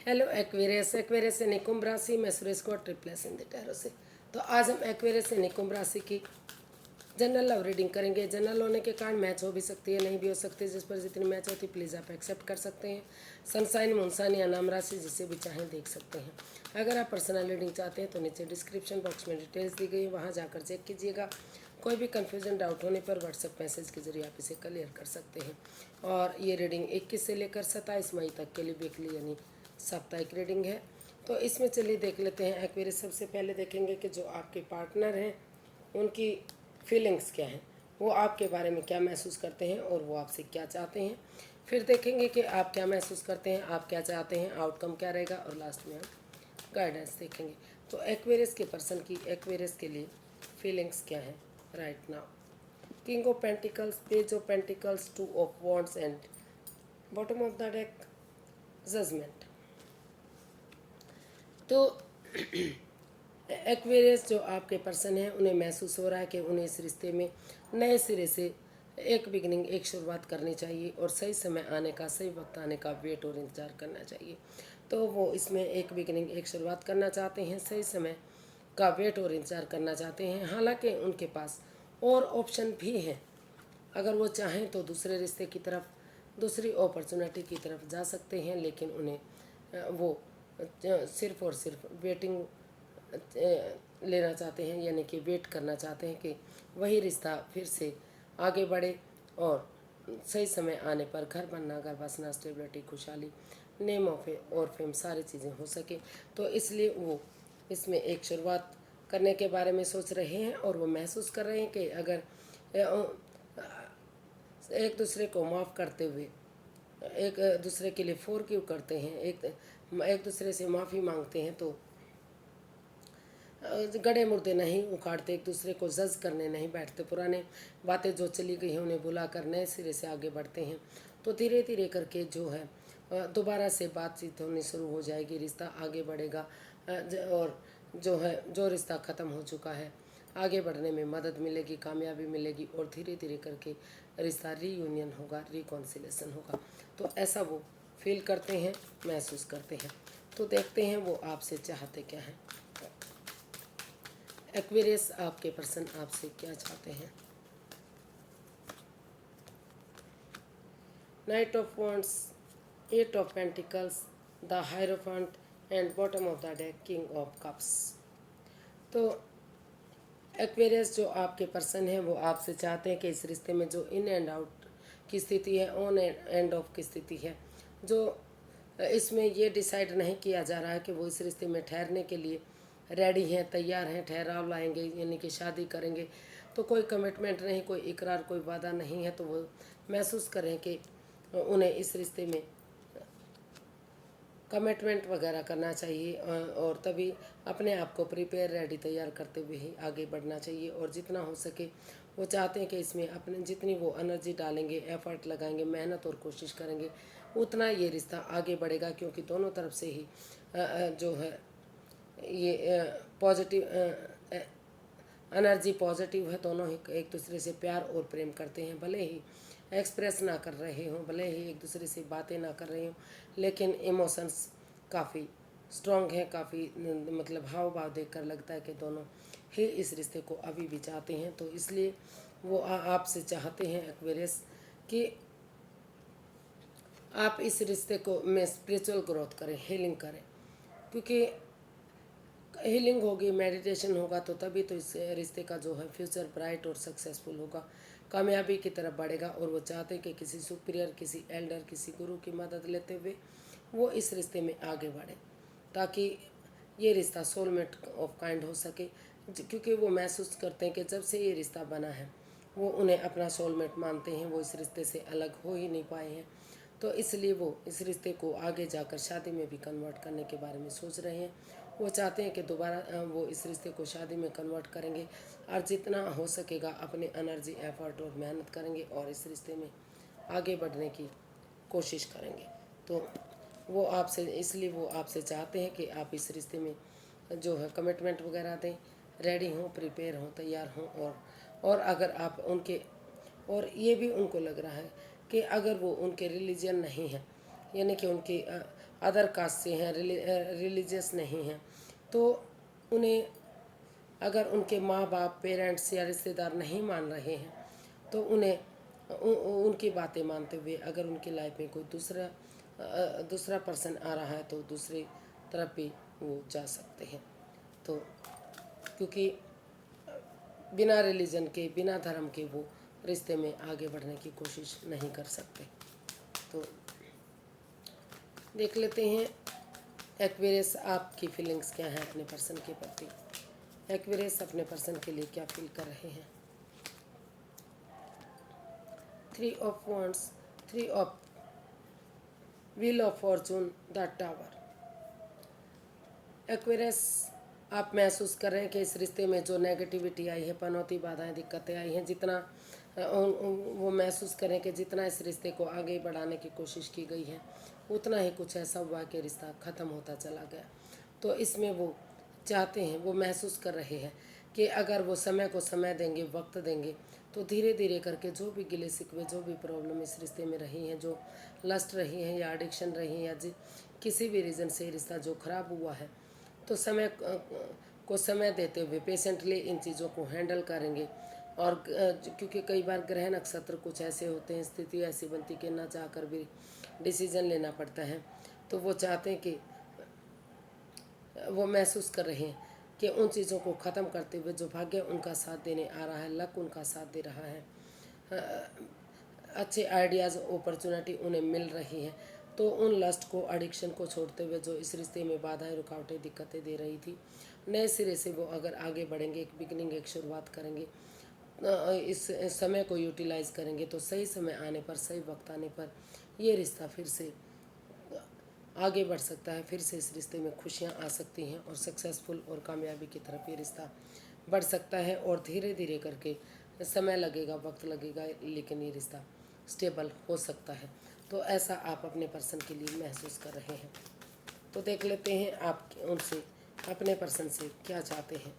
Hello Aquarius Aquarius से निकुंभ राशि में सुरेश को ट्रिप्लेस इन द टैरो से। तो आज हम एक्वेरियस से निकुंभ राशि की जनरल लव रीडिंग करेंगे। जनरल होने के कारण मैच हो भी सकती है, नहीं भी हो सकती है। जिस पर जितनी मैच होती प्लीज़ आप एक्सेप्ट कर सकते हैं। सनसाइन मुनसाइन या नाम राशि जिसे भी चाहें देख सकते हैं। अगर आप पर्सनल रीडिंग चाहते हैं तो नीचे डिस्क्रिप्शन बॉक्स में डिटेल्स दी गई है, वहाँ जाकर चेक कीजिएगा। कोई भी कन्फ्यूजन डाउट होने पर व्हाट्सएप मैसेज के जरिए आप इसे क्लियर कर सकते हैं। और ये रीडिंग 21 से लेकर 27 मई तक के लिए वीकली यानी साप्ताहिक रीडिंग है। तो इसमें चलिए देख लेते हैं। एक्वेरियस सबसे पहले देखेंगे कि जो आपके पार्टनर हैं उनकी फीलिंग्स क्या हैं, वो आपके बारे में क्या महसूस करते हैं और वो आपसे क्या चाहते हैं। फिर देखेंगे कि आप क्या महसूस करते हैं, आप क्या चाहते हैं, आउटकम क्या रहेगा, और लास्ट में हम गाइडेंस देखेंगे। तो एक्वेरियस के पर्सन की एक्वेरियस के लिए फीलिंग्स क्या हैं right now. King of pentacles, page of pentacles, two of wands and bottom of the deck judgement. तो एक्वेरियस जो आपके पर्सन हैं उन्हें महसूस हो रहा है कि उन्हें इस रिश्ते में नए सिरे से एक बिगनिंग, एक शुरुआत करनी चाहिए और सही समय आने का, सही वक्त आने का वेट और इंतज़ार करना चाहिए। तो वो इसमें एक बिगनिंग, एक शुरुआत करना चाहते हैं, सही समय का वेट और इंतज़ार करना चाहते हैं। हालांकि उनके पास और ऑप्शन भी हैं। अगर वो चाहें तो दूसरे रिश्ते की तरफ, दूसरी अपॉर्चुनिटी की तरफ जा सकते हैं, लेकिन उन्हें वो सिर्फ़ और सिर्फ वेटिंग लेना चाहते हैं, यानी कि वेट करना चाहते हैं कि वही रिश्ता फिर से आगे बढ़े और सही समय आने पर घर बनना, घर बसना, स्टेबिलिटी, खुशहाली, नेम ऑफ और फेम सारी चीज़ें हो सके। तो इसलिए वो इसमें एक शुरुआत करने के बारे में सोच रहे हैं और वो महसूस कर रहे हैं कि अगर एक दूसरे को माफ़ करते हुए, एक दूसरे के लिए फॉरगिव करते हैं, एक दूसरे से माफ़ी मांगते हैं, तो गड़े मुर्दे नहीं उखाड़ते, एक दूसरे को जज करने नहीं बैठते, पुराने बातें जो चली गई हैं उन्हें भुला कर नए सिरे से आगे बढ़ते हैं। तो धीरे धीरे करके जो है दोबारा से बातचीत होनी शुरू हो जाएगी, रिश्ता आगे बढ़ेगा। और जो है, जो रिश्ता ख़त्म हो चुका है, आगे बढ़ने में मदद मिलेगी, कामयाबी मिलेगी और धीरे धीरे करके रिश्ता रीयूनियन होगा, रिकॉन्सिलेशन होगा। तो ऐसा वो फील करते हैं, महसूस करते हैं। तो देखते हैं वो आपसे चाहते क्या हैं। एक्वेरियस आपके पर्सन आपसे क्या चाहते हैं। Knight of wands, eight of pentacles, the hierophant and bottom of the deck king of cups. तो एक्वेरियस जो आपके पर्सन हैं वो आपसे चाहते हैं कि इस रिश्ते में जो इन एंड आउट की स्थिति है, ऑन एंड ऑफ की स्थिति है, जो इसमें ये डिसाइड नहीं किया जा रहा है कि वो इस रिश्ते में ठहरने के लिए रेडी हैं, तैयार हैं, ठहराव लाएंगे, यानी कि शादी करेंगे। तो कोई कमिटमेंट नहीं, कोई इकरार, कोई वादा नहीं है। तो वो महसूस करें कि उन्हें इस रिश्ते में कमिटमेंट वगैरह करना चाहिए और तभी अपने आप को प्रिपेयर, रेडी, तैयार करते हुए ही आगे बढ़ना चाहिए। और जितना हो सके वो चाहते हैं कि इसमें अपने जितनी वो एनर्जी डालेंगे, एफर्ट लगाएंगे, मेहनत और कोशिश करेंगे, उतना ये रिश्ता आगे बढ़ेगा, क्योंकि दोनों तरफ से ही जो है ये पॉजिटिव एनर्जी पॉजिटिव है। दोनों ही एक दूसरे से प्यार और प्रेम करते हैं, भले ही एक्सप्रेस ना कर रहे हों, भले ही एक दूसरे से बातें ना कर रहे हों, लेकिन इमोशंस काफ़ी स्ट्रॉन्ग हैं, काफ़ी मतलब हाव भाव देख कर लगता है कि दोनों ही इस रिश्ते को अभी भी चाहते हैं। तो इसलिए वो आपसे चाहते हैं एक्वेरियस कि आप इस रिश्ते को में स्पिरिचुअल ग्रोथ करें, हीलिंग करें, क्योंकि हीलिंग होगी, मेडिटेशन होगा, तो तभी तो इस रिश्ते का जो है फ्यूचर ब्राइट और सक्सेसफुल होगा, कामयाबी की तरफ बढ़ेगा। और वो चाहते हैं कि किसी सुपीरियर, किसी एल्डर, किसी गुरु की मदद लेते हुए वो इस रिश्ते में आगे बढ़े, ताकि ये रिश्ता सोलमेट ऑफ काइंड हो सके। क्योंकि वो महसूस करते हैं कि जब से ये रिश्ता बना है वो उन्हें अपना सोलमेट मानते हैं, वो इस रिश्ते से अलग हो ही नहीं पाए हैं। तो इसलिए वो इस रिश्ते को आगे जाकर शादी में भी कन्वर्ट करने के बारे में सोच रहे हैं। वो चाहते हैं कि दोबारा वो इस रिश्ते को शादी में कन्वर्ट करेंगे और जितना हो सकेगा अपने एनर्जी, एफर्ट और मेहनत करेंगे और इस रिश्ते में आगे बढ़ने की कोशिश करेंगे। तो वो आपसे, इसलिए वो आपसे चाहते हैं कि आप इस रिश्ते में जो है कमिटमेंट वगैरह दें, रेडी हों, प्रिपेयर हों, तैयार हों। और अगर आप उनके, और ये भी उनको लग रहा है कि अगर वो उनके रिलीजन नहीं है, यानी कि उनकी अदर कास्ट से हैं, रिलीजियस नहीं हैं, तो उन्हें अगर उनके माँ बाप, पेरेंट्स या रिश्तेदार नहीं मान रहे हैं तो उन्हें उनकी बातें मानते हुए अगर उनकी लाइफ में कोई दूसरा पर्सन आ रहा है तो दूसरी तरफ भी वो जा सकते हैं। तो क्योंकि बिना रिलीजन के, बिना धर्म के वो रिश्ते में आगे बढ़ने की कोशिश नहीं कर सकते। तो देख लेते हैं एक्वेरियस, आपकी फीलिंग्स क्या हैं अपने पर्सन के प्रति। एक्वेरियस अपने पर्सन के लिए क्या फील कर रहे हैं। 3 of wands, 3 of wheel of Fortune, the tower. Aquarius, आप महसूस कर रहे हैं कि इस रिश्ते में जो नेगेटिविटी आई है, पनौती, बाधाएं, दिक्कतें आई हैं, जितना वो महसूस करें कि जितना इस रिश्ते को आगे बढ़ाने की कोशिश की गई है उतना ही कुछ ऐसा हुआ कि रिश्ता ख़त्म होता चला गया। तो इसमें वो चाहते हैं, वो महसूस कर रहे हैं कि अगर वो समय को समय देंगे, वक्त देंगे, तो धीरे धीरे करके जो भी गिले शिकवे, जो भी प्रॉब्लम इस रिश्ते में रही हैं, जो लस्ट रही हैं या एडिक्शन रही हैं, या किसी भी रीज़न से रिश्ता जो ख़राब हुआ है, तो समय को समय देते हुए पेशेंटली इन चीज़ों को हैंडल करेंगे। और क्योंकि कई बार ग्रह नक्षत्र कुछ ऐसे होते हैं, स्थिति ऐसी बनती कि ना चाह कर भी डिसीजन लेना पड़ता है, तो वो चाहते हैं कि वो महसूस कर रहे हैं कि उन चीज़ों को ख़त्म करते हुए जो भाग्य उनका साथ देने आ रहा है, लक उनका साथ दे रहा है, अच्छे आइडियाज़, अपॉर्चुनिटी उन्हें मिल रही हैं, तो उन लस्ट को, एडिक्शन को छोड़ते हुए जो इस रिश्ते में बाधाएं, रुकावटें, दिक्कतें दे रही थी, नए सिरे से वो अगर आगे बढ़ेंगे, एक बिगनिंग, एक शुरुआत करेंगे, इस समय को यूटिलाइज़ करेंगे, तो सही समय आने पर, सही वक्त आने पर ये रिश्ता फिर से आगे बढ़ सकता है। फिर से इस रिश्ते में खुशियाँ आ सकती हैं और सक्सेसफुल और कामयाबी की तरफ ये रिश्ता बढ़ सकता है। और धीरे धीरे करके समय लगेगा, वक्त लगेगा, लेकिन ये रिश्ता स्टेबल हो सकता है। तो ऐसा आप अपने पर्सन के लिए महसूस कर रहे हैं। तो देख लेते हैं आप उनसे, अपने पर्सन से क्या चाहते हैं।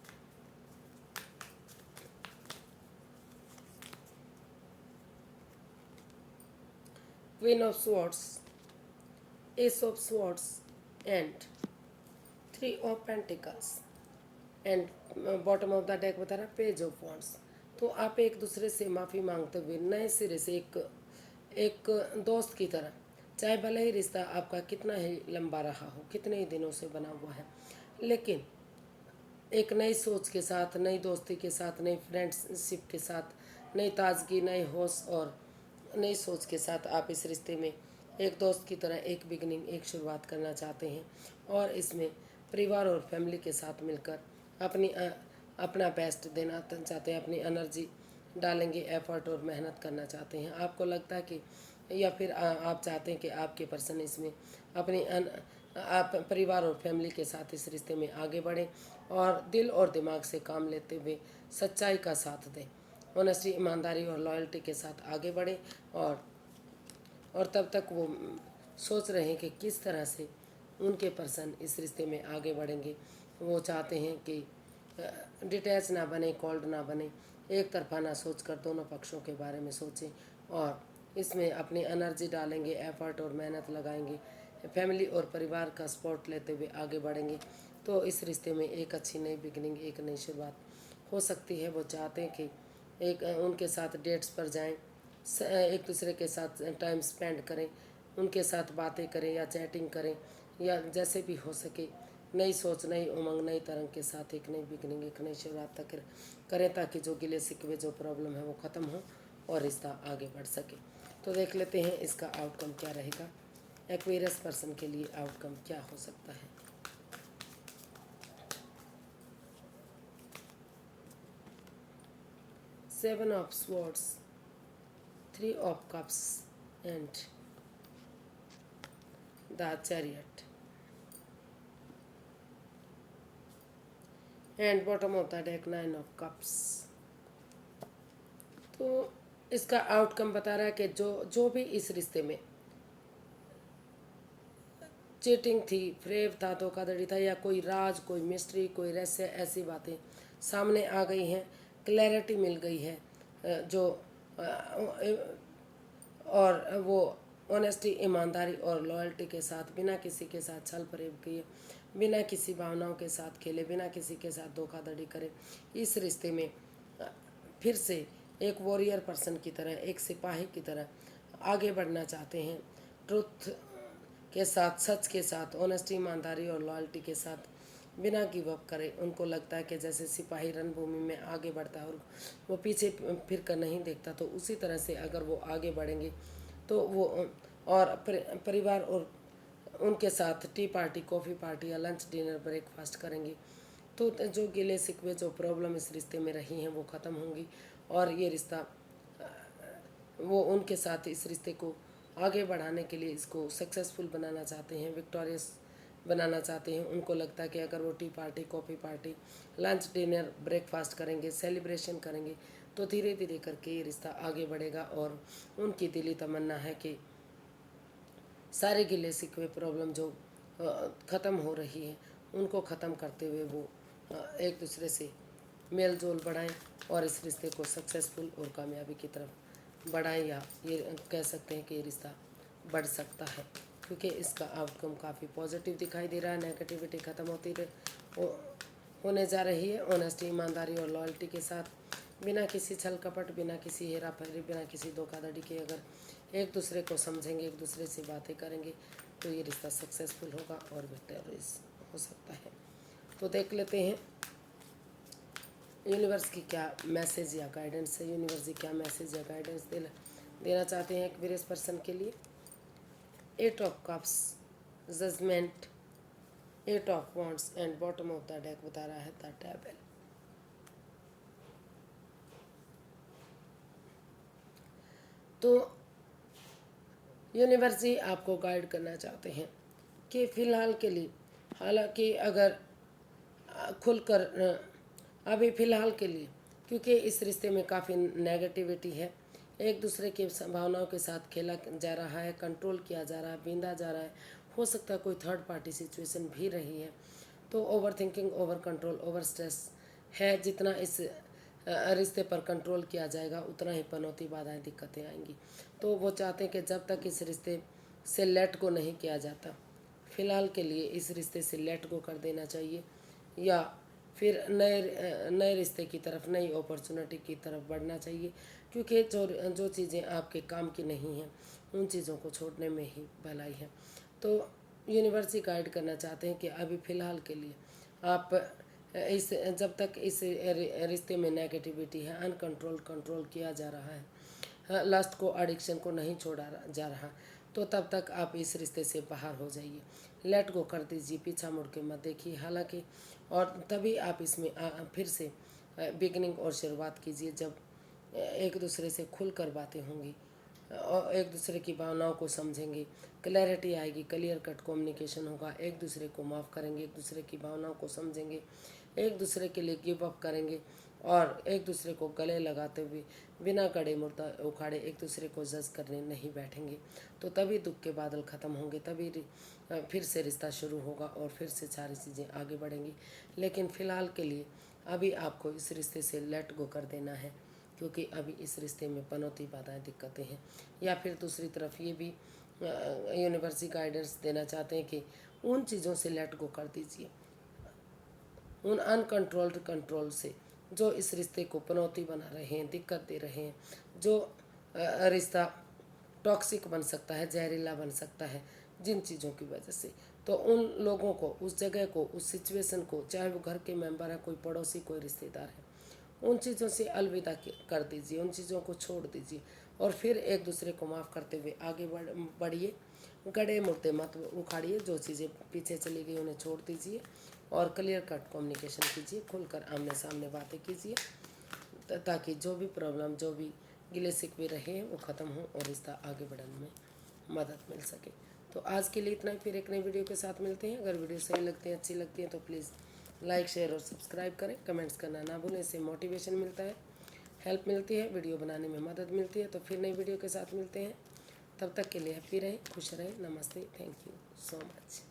Queen of swords, S of swords and 3 of pentacles and bottom of the deck बता रहा पेज ऑफ वॉन्ड्स। तो आप एक दूसरे से माफ़ी मांगते हुए नए सिरे से एक दोस्त की तरह, चाहे भले ही रिश्ता आपका कितना ही लंबा रहा हो, कितने ही दिनों से बना हुआ है, लेकिन एक नई सोच के साथ, नई दोस्ती के साथ, नई फ्रेंडशिप के साथ, नई ताजगी, नए होश और नई सोच के साथ आप इस रिश्ते में एक दोस्त की तरह एक बिगनिंग, एक शुरुआत करना चाहते हैं। और इसमें परिवार और फैमिली के साथ मिलकर अपना बेस्ट देना चाहते हैं, अपनी एनर्जी डालेंगे, एफर्ट और मेहनत करना चाहते हैं। आपको लगता है कि, या फिर आप चाहते हैं कि आपके पर्सन इसमें आप परिवार और फैमिली के साथ इस रिश्ते में आगे बढ़ें और दिल और दिमाग से काम लेते हुए सच्चाई का साथ दें, ऑनेस्टी, ईमानदारी और लॉयल्टी के साथ आगे बढ़ें। और तब तक वो सोच रहे हैं कि किस तरह से उनके पर्सन इस रिश्ते में आगे बढ़ेंगे। वो चाहते हैं कि डिटैच ना बने, कोल्ड ना बने, एक तरफा ना सोचकर दोनों पक्षों के बारे में सोचें और इसमें अपनी एनर्जी डालेंगे, एफर्ट और मेहनत लगाएंगे, फैमिली और परिवार का सपोर्ट लेते हुए आगे बढ़ेंगे। तो इस रिश्ते में एक अच्छी नई बिगनिंग, एक नई शुरुआत हो सकती है। वो चाहते हैं कि एक उनके साथ डेट्स पर जाएं, एक दूसरे के साथ टाइम स्पेंड करें, उनके साथ बातें करें या चैटिंग करें, या जैसे भी हो सके नई सोच, नई उमंग, नई तरंग के साथ एक नई बिगनिंग, एक नई शुरुआत तक करें, ताकि जो गिले शिकवे, जो प्रॉब्लम है वो ख़त्म हो और रिश्ता आगे बढ़ सके। तो देख लेते हैं इसका आउटकम क्या रहेगा। एक्वेरियस पर्सन के लिए आउटकम क्या हो सकता है। Seven of swords, 3 of cups and the chariot and bottom of the deck 9 of cups. तो इसका आउटकम बता रहा है कि जो भी इस रिश्ते में चीटिंग थी, फ्रेब था, धोखाधड़ी था, या कोई राज, कोई मिस्ट्री, कोई रहस्य, ऐसी बातें सामने आ गई हैं, क्लैरिटी मिल गई है, जो और वो ऑनेस्टी, ईमानदारी और लॉयल्टी के साथ, बिना किसी के साथ छल फरेब किए, बिना किसी भावनाओं के साथ खेले, बिना किसी के साथ धोखाधड़ी करे, इस रिश्ते में फिर से एक वॉरियर पर्सन की तरह, एक सिपाही की तरह आगे बढ़ना चाहते हैं। ट्रुथ के साथ, सच के साथ, ऑनेस्टी, ईमानदारी और लॉयल्टी के साथ, बिना गिव अप करे। उनको लगता है कि जैसे सिपाही रणभूमि में आगे बढ़ता है और वो पीछे फिर कर नहीं देखता, तो उसी तरह से अगर वो आगे बढ़ेंगे तो वो और परिवार और उनके साथ टी पार्टी, कॉफ़ी पार्टी या लंच, डिनर, ब्रेकफास्ट करेंगे तो जो गिले शिकवे, जो प्रॉब्लम इस रिश्ते में रही हैं वो ख़त्म होंगी और ये रिश्ता वो उनके साथ इस रिश्ते को आगे बढ़ाने के लिए इसको सक्सेसफुल बनाना चाहते हैं, विक्टोरियस बनाना चाहते हैं। उनको लगता है कि अगर वो T party, coffee party, lunch, dinner, breakfast करेंगे, सेलिब्रेशन करेंगे तो धीरे धीरे करके ये रिश्ता आगे बढ़ेगा और उनकी दिली तमन्ना है कि सारे गिले शिकवे, प्रॉब्लम जो ख़त्म हो रही है उनको ख़त्म करते हुए वो एक दूसरे से मेल जोल बढ़ाएं और इस रिश्ते को सक्सेसफुल और कामयाबी की तरफ बढ़ाएं, या ये कह सकते हैं कि ये रिश्ता बढ़ सकता है क्योंकि इसका आउटकम काफ़ी पॉजिटिव दिखाई दे रहा है। नेगेटिविटी ख़त्म होने जा रही है। ऑनेस्टी, ईमानदारी और लॉयल्टी के साथ, बिना किसी छल कपट, बिना किसी हेरा फेरी, बिना किसी धोखाधड़ी के अगर एक दूसरे को समझेंगे, एक दूसरे से बातें करेंगे तो ये रिश्ता सक्सेसफुल होगा और विक्टोरियस हो सकता है। तो देख लेते हैं यूनिवर्स की क्या मैसेज या गाइडेंस है। यूनिवर्स जी क्या मैसेज या गाइडेंस देना चाहते हैं एक्वेरियस पर्सन के लिए। 8 of cups, judgement, 8 of wands and bottom of the deck बता रहा है द टेबल। तो यूनिवर्स जी आपको गाइड करना चाहते हैं कि फ़िलहाल के लिए, हालांकि अगर खुलकर अभी फ़िलहाल के लिए, क्योंकि इस रिश्ते में काफ़ी नेगेटिविटी है, एक दूसरे की भावनाओं के साथ खेला जा रहा है, कंट्रोल किया जा रहा है, बींदा जा रहा है, हो सकता है कोई थर्ड पार्टी सिचुएशन भी रही है। तो over thinking, over control, over stress है। जितना इस रिश्ते पर कंट्रोल किया जाएगा उतना ही पनौती, बाधाएं, दिक्कतें आएंगी। तो वो चाहते हैं कि जब तक इस रिश्ते से लेट गो नहीं किया जाता, फ़िलहाल के लिए इस रिश्ते से लेट गो कर देना चाहिए या फिर नए रिश्ते की तरफ, नई अपॉर्चुनिटी की तरफ बढ़ना चाहिए, क्योंकि जो चीज़ें आपके काम की नहीं हैं उन चीज़ों को छोड़ने में ही भलाई है। तो यूनिवर्स ही गाइड करना चाहते हैं कि अभी फ़िलहाल के लिए आप इस जब तक इस रिश्ते में नेगेटिविटी है, कंट्रोल किया जा रहा है, लस्ट को, एडिक्शन को नहीं छोड़ा जा रहा, तो तब तक आप इस रिश्ते से बाहर हो जाइए, लेट गो कर दीजिए, पीछा मुड़ के मत देखिए। हालांकि और तभी आप इसमें फिर से बिगनिंग और शुरुआत कीजिए जब एक दूसरे से खुलकर बातें होंगी और एक दूसरे की भावनाओं को समझेंगे, क्लैरिटी आएगी, क्लियर कट कम्युनिकेशन होगा, एक दूसरे को माफ़ करेंगे, एक दूसरे की भावनाओं को समझेंगे, एक दूसरे के लिए गिव अप करेंगे और एक दूसरे को गले लगाते हुए बिना गड़े मुर्दा उखाड़े एक दूसरे को जज करने नहीं बैठेंगे। तो तभी दुख के बादल ख़त्म होंगे, तभी फिर से रिश्ता शुरू होगा और फिर से सारी चीज़ें आगे बढ़ेंगी। लेकिन फ़िलहाल के लिए अभी आपको इस रिश्ते से लेट गो कर देना है, क्योंकि अभी इस रिश्ते में पनौती, बाधाएं, दिक्कतें हैं। या फिर दूसरी तरफ ये भी यूनिवर्सिटी गाइडेंस देना चाहते हैं कि उन चीज़ों से लेट गो कर दीजिए, उन अनकंट्रोल्ड कंट्रोल से जो इस रिश्ते को पनौती बना रहे हैं, दिक्कत दे रहे हैं, जो रिश्ता टॉक्सिक बन सकता है, जहरीला बन सकता है जिन चीज़ों की वजह से। तो उन लोगों को, उस जगह को, उस सिचुएशन को, चाहे वो घर के मेंबर है, कोई पड़ोसी, कोई रिश्तेदार है, उन चीज़ों से अलविदा कर दीजिए, उन चीज़ों को छोड़ दीजिए और फिर एक दूसरे को माफ़ करते हुए आगे बढ़िए। गड़े मुर्दे मत उखाड़िए, जो चीज़ें पीछे चली गई उन्हें छोड़ दीजिए और क्लियर कट कम्युनिकेशन कीजिए, खुलकर आमने सामने बातें कीजिए ताकि जो भी प्रॉब्लम, जो भी गिले शिकवे रहे हैं वो ख़त्म हो और रिश्ता आगे बढ़ने में मदद मिल सके। तो आज के लिए इतना ही, फिर एक नई वीडियो के साथ मिलते हैं। अगर वीडियो सही लगती है, अच्छी लगती है तो प्लीज़ लाइक, शेयर और सब्सक्राइब करें। कमेंट्स करना ना भूलें, इससे मोटिवेशन मिलता है, हेल्प मिलती है, वीडियो बनाने में मदद मिलती है। तो फिर नई वीडियो के साथ मिलते हैं, तब तक के लिए हैप्पी रहें, खुश रहें। नमस्ते, थैंक यू सो मच।